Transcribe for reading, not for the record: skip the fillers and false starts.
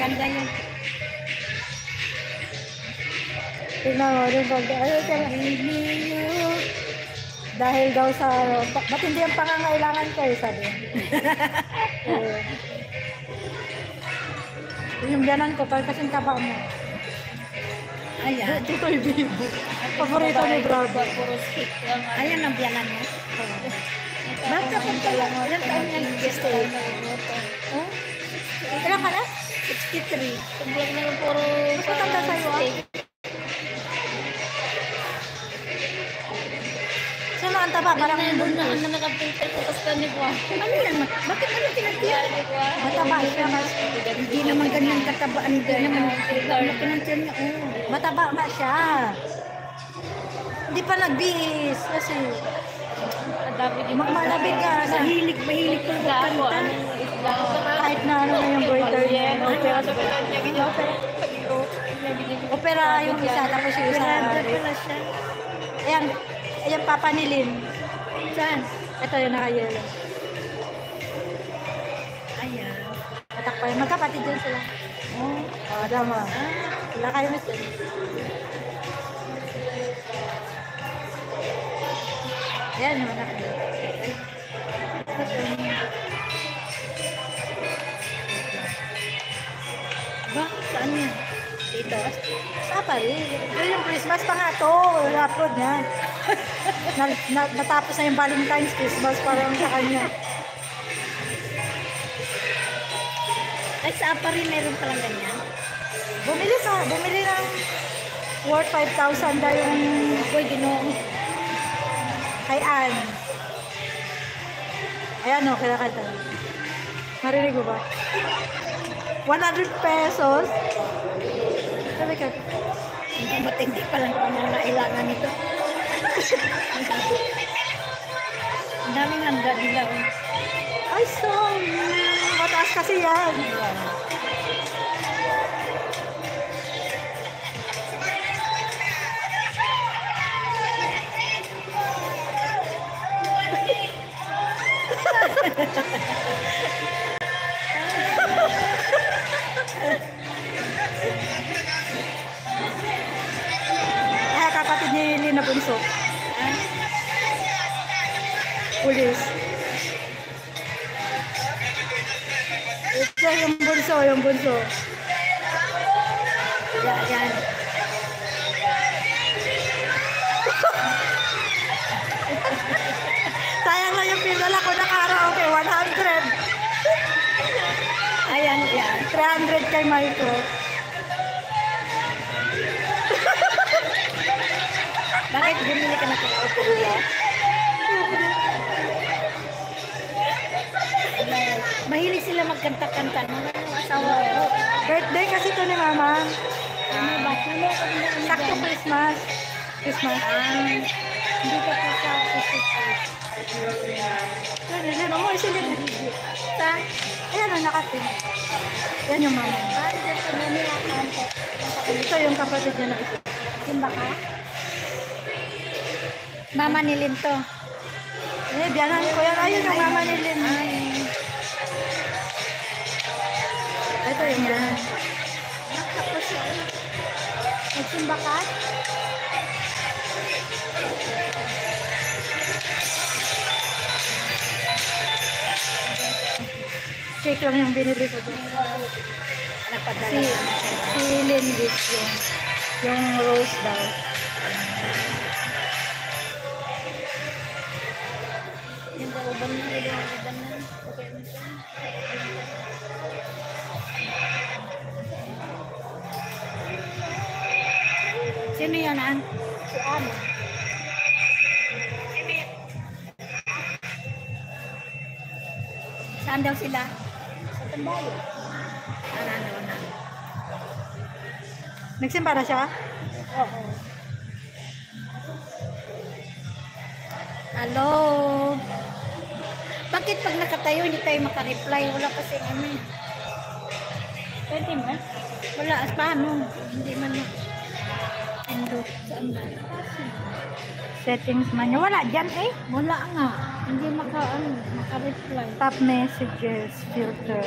Maganda yun. Tingnan mo, rin pag, dahil daw sa, ba't hindi ang pangangailangan ko eh, sabi. Yung ganan ko, pag kasing kaba mo. Ayan. Dito yung bibo. Paborito ni Bravo. Puro stick lang. Ayan ang biyanan mo. Basta kung talang mo. Ilang taon yan guest ko. Oh? Ilan ka na? 63. Tumblog na lang puro Mas matanda sa'yo ah. Sino ang taba? Parang doon na nakapinter ko kasi ni Buwan. ano yan? Bakit ano tinagtiyan? Mataba siya mas. Hindi naman ganyan kataba. Hindi naman Pinantiyan niya. Oh. Mataba nga siya. Hindi pa nagbihis. Kasi magmalabig ka. Mahilig ko magkanta. Kahit na ano na yung brother niya. Opera yung isa. Tapos yung isa. Ayan. Ayan papa ni Lynn. Saan? Ito yung naka-yellow. Ayan. Matakpay. Magkapatid din sila. Oh, tama. Wala kayo mister. Ayan yung anak niya. Ba? Saan yan? Dito? Sa rin. Yung Christmas pa nga to. Upload niya. Natapos na yung Valentine's Christmas parang sa kanya. Ay, sa apa rin meron palang ganyan. Bumili ng worth 5,000 daw yung Ginoong. kay Ann. Ayan o, kinakanta. Marinig mo ba? 100 pesos. Sabi ka, Matindi pa lang kung ano nailangan nito. Ang daming handa nila. ay sorry. Mataas kasi yan. Ay, kapatid ni Lina Bunso. Pulis. Ito yung bunso, yung bunso. Yan. Sayang lang yung pinala ko na karaoke, 100. Ayan, yan. 300 kay Michael. Bakit bumili ka na kung opera? Mahilig sila magkanta-kanta. Asawa ko. Birthday kasi to ni Mama. Ano ba? Sakto Christmas. Christmas. Hindi ka pa sa Christmas. Yan, mo isilip. Ayan o, nakatin. Yan yung mama. Ito yung kapatid niya na isa. Simba ka? Mama ni Linto. Eh, biyanan ko yan. Ayun yung mama ni Lynn. Ito yung biyanan. Tapos nagsimba ka? Cake lang yung binili ko doon. Napadala. Si Lynn Gitz yung rose daw. Yung uban na, yung uban na. Sino yan, An? Si An. Saan daw sila? Sa Tambayo. Ano na? Nagsimba na siya? Oo. Hello? Bakit pag nakatayo hindi tayo makareply? Wala kasi ano. Pwede ba? Wala. Paano? Hindi man endo. Saan ba? Settings man niya. Wala dyan eh. Wala nga. Hindi makareply. Top messages, filter.